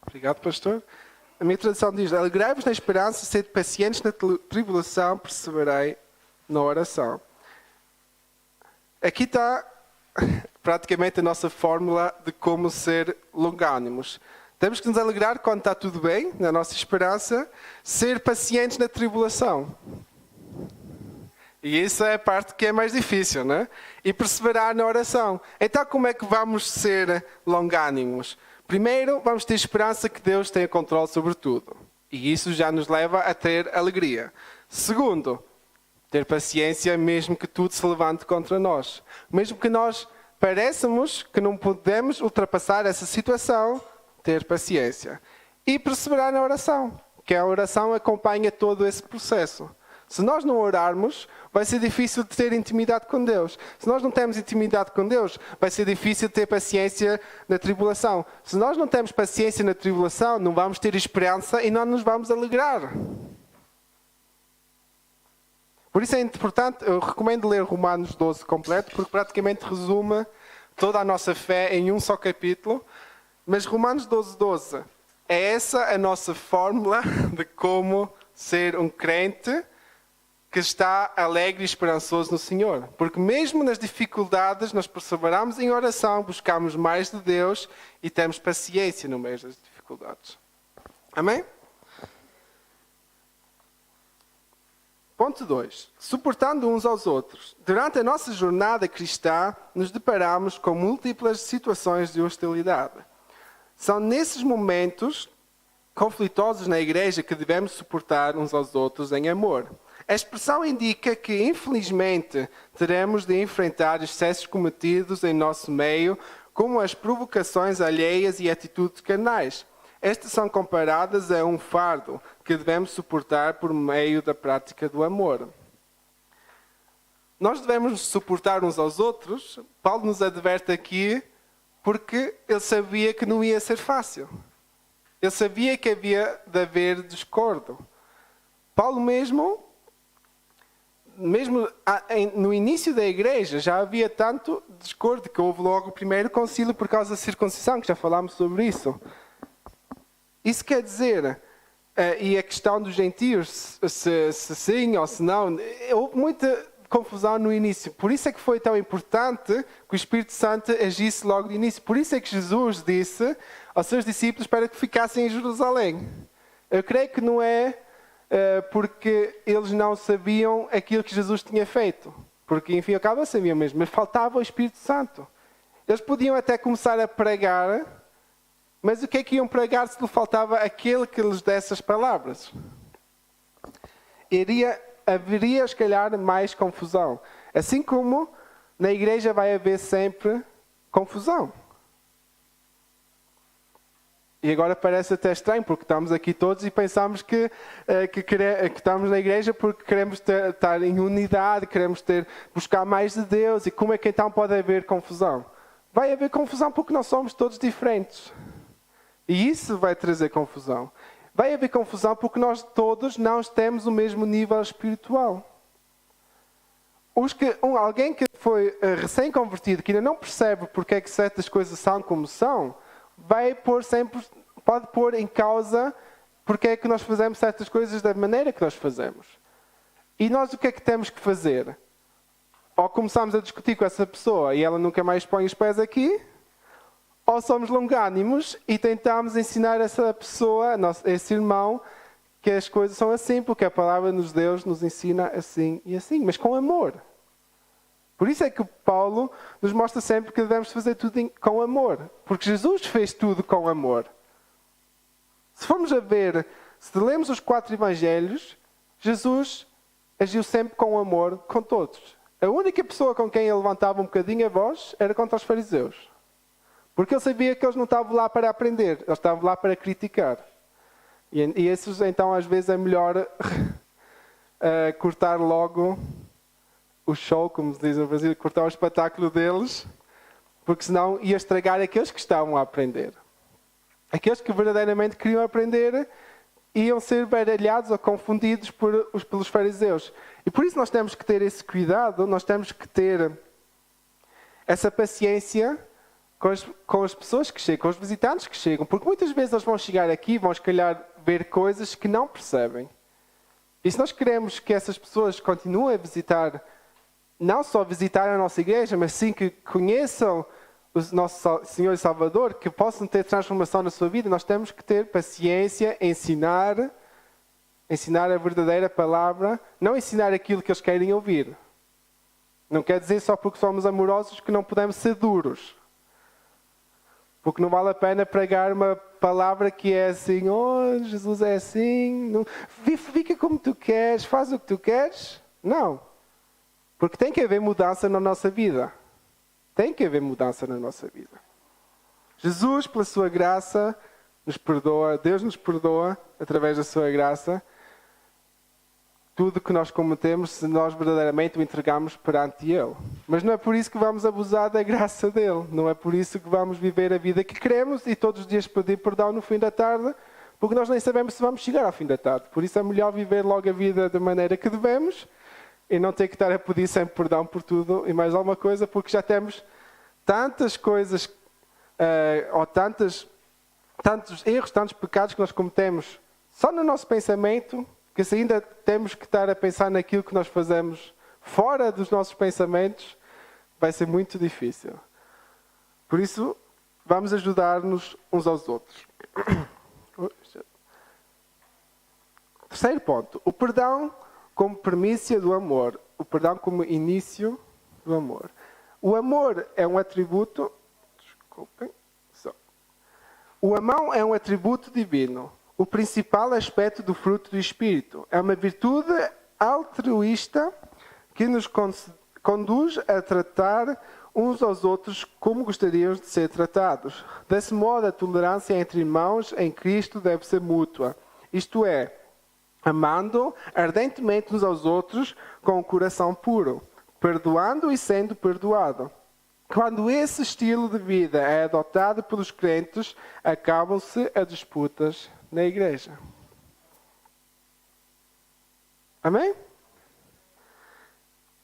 Obrigado, pastor. A minha tradução diz: alegrai-vos na esperança, sede pacientes na tribulação, perseverai na oração. Aqui está praticamente a nossa fórmula de como ser longânimos. Temos que nos alegrar quando está tudo bem, na nossa esperança, ser pacientes na tribulação. E isso é a parte que é mais difícil, não é? E perseverar na oração. Então, como é que vamos ser longânimos? Primeiro, vamos ter esperança que Deus tenha controle sobre tudo. E isso já nos leva a ter alegria. Segundo, ter paciência mesmo que tudo se levante contra nós. Mesmo que nós pareçamos que não podemos ultrapassar essa situação, ter paciência. E perseverar na oração, que a oração acompanha todo esse processo. Se nós não orarmos, vai ser difícil de ter intimidade com Deus. Se nós não temos intimidade com Deus, vai ser difícil de ter paciência na tribulação. Se nós não temos paciência na tribulação, não vamos ter esperança e não nos vamos alegrar. Por isso é importante, eu recomendo ler Romanos 12 completo, porque praticamente resume toda a nossa fé em um só capítulo. Mas Romanos 12:12 É essa a nossa fórmula de como ser um crente que está alegre e esperançoso no Senhor. Porque mesmo nas dificuldades, nós perseveramos em oração, buscamos mais de Deus e temos paciência no meio das dificuldades. Amém? Ponto 2. Suportando uns aos outros. Durante a nossa jornada cristã, nos deparamos com múltiplas situações de hostilidade. São nesses momentos conflitosos na igreja que devemos suportar uns aos outros em amor. A expressão indica que, infelizmente, teremos de enfrentar excessos cometidos em nosso meio, como as provocações alheias e atitudes carnais. Estas são comparadas a um fardo que devemos suportar por meio da prática do amor. Nós devemos suportar uns aos outros. Paulo nos adverte aqui porque ele sabia que não ia ser fácil. Ele sabia que havia de haver discórdia. Paulo mesmo no início da igreja já havia tanto discórdia que houve logo o primeiro concílio por causa da circuncisão, que já falámos sobre isso. Isso quer dizer, e a questão dos gentios, se sim ou se não, houve muita confusão no início. Por isso é que foi tão importante que o Espírito Santo agisse logo no início. Por isso é que Jesus disse aos seus discípulos para que ficassem em Jerusalém. Eu creio que não é porque eles não sabiam aquilo que Jesus tinha feito. Porque, enfim, acaba sabiam mesmo, mas faltava o Espírito Santo. Eles podiam até começar a pregar, mas o que é que iam pregar se lhe faltava aquele que lhes desse as palavras? Haveria, se calhar, mais confusão. Assim como na igreja vai haver sempre confusão. E agora parece até estranho, porque estamos aqui todos e pensamos que estamos na igreja porque queremos estar em unidade, queremos buscar mais de Deus. E como é que então pode haver confusão? Vai haver confusão porque nós somos todos diferentes. E isso vai trazer confusão. Vai haver confusão porque nós todos não temos o mesmo nível espiritual. Alguém que foi recém-convertido, que ainda não percebe porque é que certas coisas são como são, pode pôr em causa porque é que nós fazemos certas coisas da maneira que nós fazemos. E nós o que é que temos que fazer? Ou começamos a discutir com essa pessoa e ela nunca mais põe os pés aqui, ou somos longânimos e tentamos ensinar essa pessoa, esse irmão, que as coisas são assim, porque a palavra de Deus nos ensina assim e assim, mas com amor. Por isso é que Paulo nos mostra sempre que devemos fazer tudo com amor. Porque Jesus fez tudo com amor. Se formos a ver, se lemos os 4 evangelhos, Jesus agiu sempre com amor com todos. A única pessoa com quem ele levantava um bocadinho a voz era contra os fariseus. Porque ele sabia que eles não estavam lá para aprender, eles estavam lá para criticar. E esses, então, às vezes é melhor cortar logo o show, como se diz no Brasil, cortar o espetáculo deles, porque senão ia estragar aqueles que estavam a aprender. Aqueles que verdadeiramente queriam aprender iam ser baralhados ou confundidos pelos fariseus. E por isso nós temos que ter esse cuidado, nós temos que ter essa paciência com as pessoas que chegam, com os visitantes que chegam, porque muitas vezes eles vão chegar aqui e vão, se calhar, ver coisas que não percebem. E se nós queremos que essas pessoas continuem a visitar, não só visitar a nossa igreja, mas sim que conheçam o nosso Senhor e Salvador, que possam ter transformação na sua vida, nós temos que ter paciência, ensinar a verdadeira palavra, não ensinar aquilo que eles querem ouvir. Não quer dizer só porque somos amorosos que não podemos ser duros. Porque não vale a pena pregar uma palavra que é assim, oh, Jesus é assim, não, fica como tu queres, faz o que tu queres. Não. Porque tem que haver mudança na nossa vida. Tem que haver mudança na nossa vida. Jesus, pela sua graça, nos perdoa, Deus nos perdoa, através da sua graça, tudo que nós cometemos se nós verdadeiramente o entregamos perante Ele. Mas não é por isso que vamos abusar da graça dEle. Não é por isso que vamos viver a vida que queremos e todos os dias pedir perdão no fim da tarde, porque nós nem sabemos se vamos chegar ao fim da tarde. Por isso é melhor viver logo a vida da maneira que devemos e não ter que estar a pedir sempre perdão por tudo e mais alguma coisa, porque já temos tantas coisas ou tantas tantos erros, tantos pecados que nós cometemos só no nosso pensamento, que se ainda temos que estar a pensar naquilo que nós fazemos fora dos nossos pensamentos, vai ser muito difícil. Por isso, vamos ajudar-nos uns aos outros. Terceiro ponto. O perdão como premissa do amor. O perdão como início do amor. O amor é um atributo... Desculpem. O amor é um atributo divino. O principal aspecto do fruto do Espírito. É uma virtude altruísta que nos conduz a tratar uns aos outros como gostaríamos de ser tratados. Desse modo, a tolerância entre irmãos em Cristo deve ser mútua. Isto é, amando ardentemente uns aos outros com o coração puro, perdoando e sendo perdoado. Quando esse estilo de vida é adotado pelos crentes, acabam-se as disputas na igreja. Amém?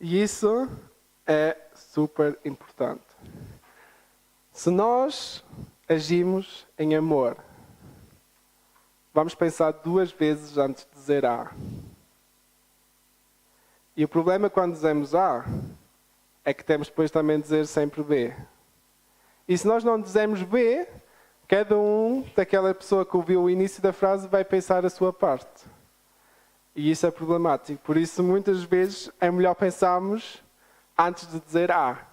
E isso é super importante. Se nós agimos em amor, vamos pensar 2 vezes antes de dizer A. E o problema quando dizemos A é que temos depois também de dizer sempre B. E se nós não dizemos B, cada um daquela pessoa que ouviu o início da frase vai pensar a sua parte. E isso é problemático. Por isso, muitas vezes, é melhor pensarmos antes de dizer A.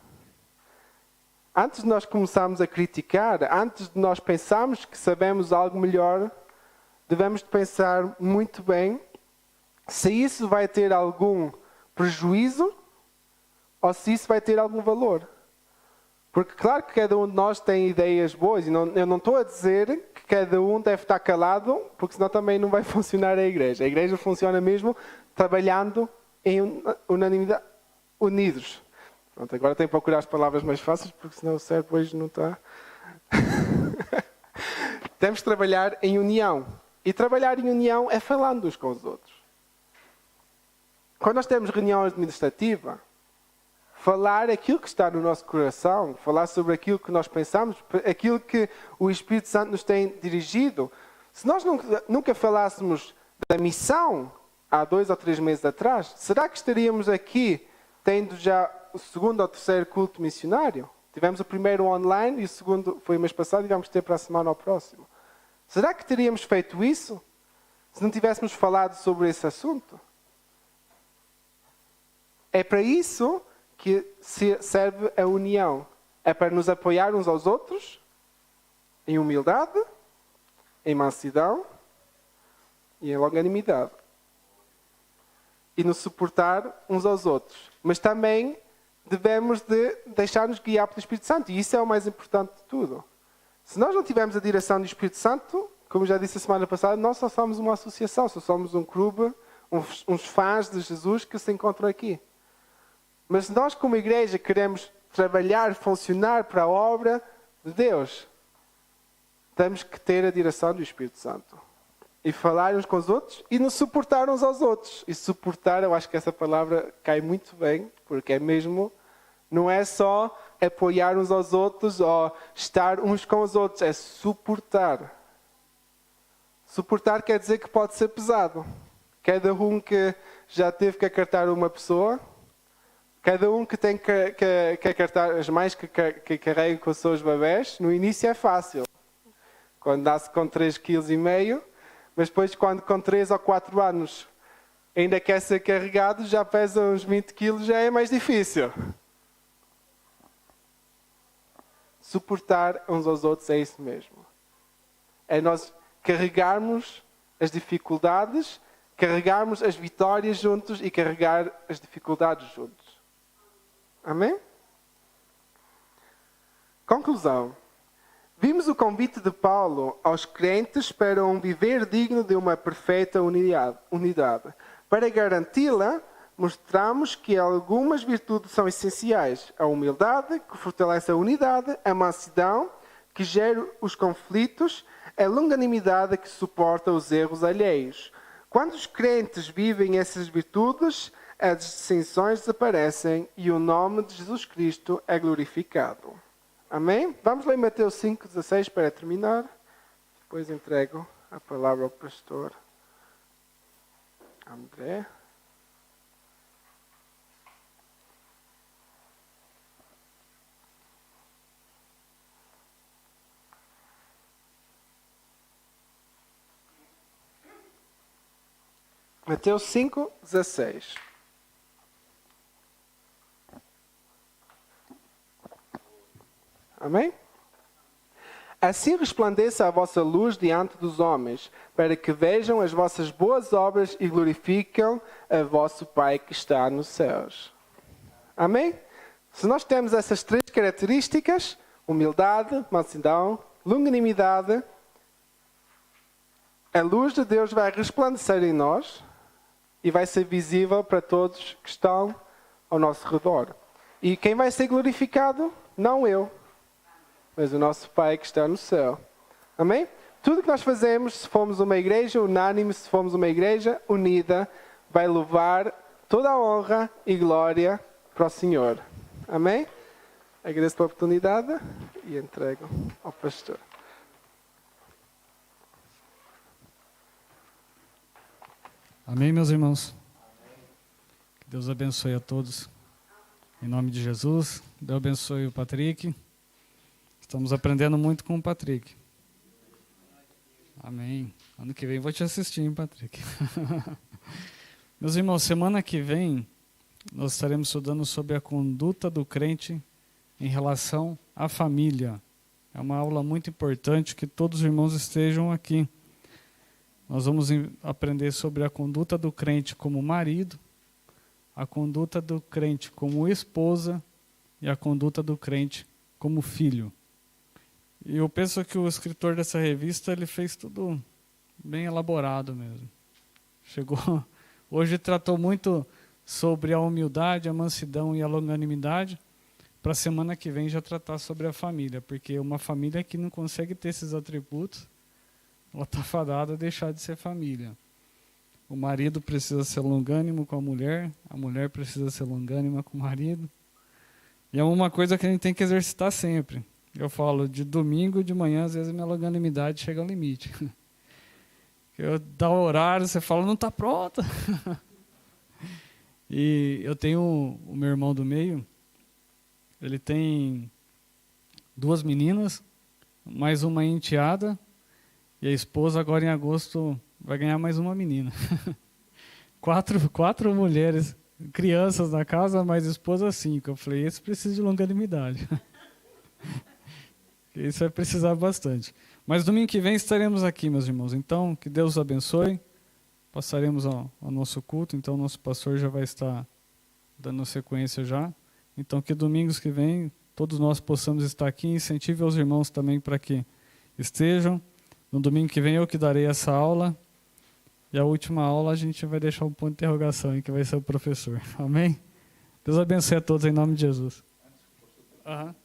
Antes de nós começarmos a criticar, antes de nós pensarmos que sabemos algo melhor, devemos pensar muito bem se isso vai ter algum prejuízo ou se isso vai ter algum valor. Porque claro que cada um de nós tem ideias boas, e eu não estou a dizer que cada um deve estar calado, porque senão também não vai funcionar a igreja. A igreja funciona mesmo trabalhando em unanimidade, unidos. Pronto, agora tenho que procurar as palavras mais fáceis, porque senão o cérebro hoje não está... Temos que trabalhar em união. E trabalhar em união é falando uns com os outros. Quando nós temos reunião administrativa, falar aquilo que está no nosso coração, falar sobre aquilo que nós pensamos, aquilo que o Espírito Santo nos tem dirigido. Se nós nunca falássemos da missão há 2 ou 3 meses atrás, será que estaríamos aqui tendo já o 2º ou 3º culto missionário? Tivemos o primeiro online e o segundo foi o mês passado e vamos ter para a semana ao próximo. Será que teríamos feito isso se não tivéssemos falado sobre esse assunto? É para isso que serve a união. É para nos apoiar uns aos outros em humildade, em mansidão e em longanimidade. E nos suportar uns aos outros. Mas também devemos de deixar-nos guiar pelo Espírito Santo. E isso é o mais importante de tudo. Se nós não tivermos a direção do Espírito Santo, como já disse a semana passada, nós só somos uma associação, só somos um clube, uns fãs de Jesus que se encontram aqui. Mas nós, como igreja, queremos trabalhar, funcionar para a obra de Deus. Temos que ter a direção do Espírito Santo. E falar uns com os outros e nos suportar uns aos outros. E suportar, eu acho que essa palavra cai muito bem, porque é mesmo, não é só apoiar uns aos outros ou estar uns com os outros, é suportar. Suportar quer dizer que pode ser pesado. Cada um que já teve que acartar uma pessoa, cada um que tem que acartar as mães que carregam com os seus bebés, no início é fácil. Quando nasce com 3,5 kg, mas depois quando com 3 ou 4 anos ainda quer ser carregado, já pesa uns 20 kg, já é mais difícil. Suportar uns aos outros é isso mesmo. É nós carregarmos as dificuldades, carregarmos as vitórias juntos e carregar as dificuldades juntos. Amém? Conclusão. Vimos o convite de Paulo aos crentes para um viver digno de uma perfeita unidade. Para garanti-la, mostramos que algumas virtudes são essenciais. A humildade, que fortalece a unidade, a mansidão, que gera os conflitos, a longanimidade, que suporta os erros alheios. Quando os crentes vivem essas virtudes, as dissensões desaparecem e o nome de Jesus Cristo é glorificado. Amém? Vamos ler Mateus 5,16 para terminar. depois entrego a palavra ao pastor André. Mateus 5:16. Amém? Assim resplandeça a vossa luz diante dos homens, para que vejam as vossas boas obras e glorifiquem a vosso Pai que está nos céus. Amém? Se nós temos essas 3 características, humildade, mansidão, longanimidade, a luz de Deus vai resplandecer em nós e vai ser visível para todos que estão ao nosso redor. E quem vai ser glorificado? Não eu, mas o nosso Pai que está no céu. Amém? Tudo que nós fazemos, se formos uma igreja unânime, se formos uma igreja unida, vai levar toda a honra e glória para o Senhor. Amém? Agradeço pela oportunidade e entrego ao pastor. Amém, meus irmãos? Que Deus abençoe a todos. Em nome de Jesus, Deus abençoe o Patrick. Estamos aprendendo muito com o Patrick. Amém. Ano que vem vou te assistir, hein, Patrick? Meus irmãos, semana que vem nós estaremos estudando sobre a conduta do crente em relação à família. É uma aula muito importante que todos os irmãos estejam aqui. Nós vamos aprender sobre a conduta do crente como marido, a conduta do crente como esposa e a conduta do crente como filho. E eu penso que o escritor dessa revista ele fez tudo bem elaborado mesmo. Hoje tratou muito sobre a humildade, a mansidão e a longanimidade, para a semana que vem já tratar sobre a família, porque uma família que não consegue ter esses atributos, ela está fadada a deixar de ser família. O marido precisa ser longânimo com a mulher precisa ser longânima com o marido. E é uma coisa que a gente tem que exercitar sempre. Eu falo, de domingo de manhã, às vezes a minha longanimidade chega ao limite. Eu dá o horário, você fala, não está pronta. E eu tenho o meu irmão do meio, ele tem 2 meninas, mais uma enteada, e a esposa agora em agosto vai ganhar mais uma menina. 4 mulheres, crianças na casa, mais esposa 5. Eu falei, esse precisa de longanimidade. Isso vai precisar bastante. Mas domingo que vem estaremos aqui, meus irmãos. Então, que Deus os abençoe. Passaremos ao nosso culto. Então, nosso pastor já vai estar dando sequência já. Então, que domingos que vem, todos nós possamos estar aqui. Incentive aos irmãos também para que estejam. No domingo que vem eu que darei essa aula. E a última aula a gente vai deixar um ponto de interrogação aí, que vai ser o professor. Amém? Deus abençoe a todos em nome de Jesus. Aham.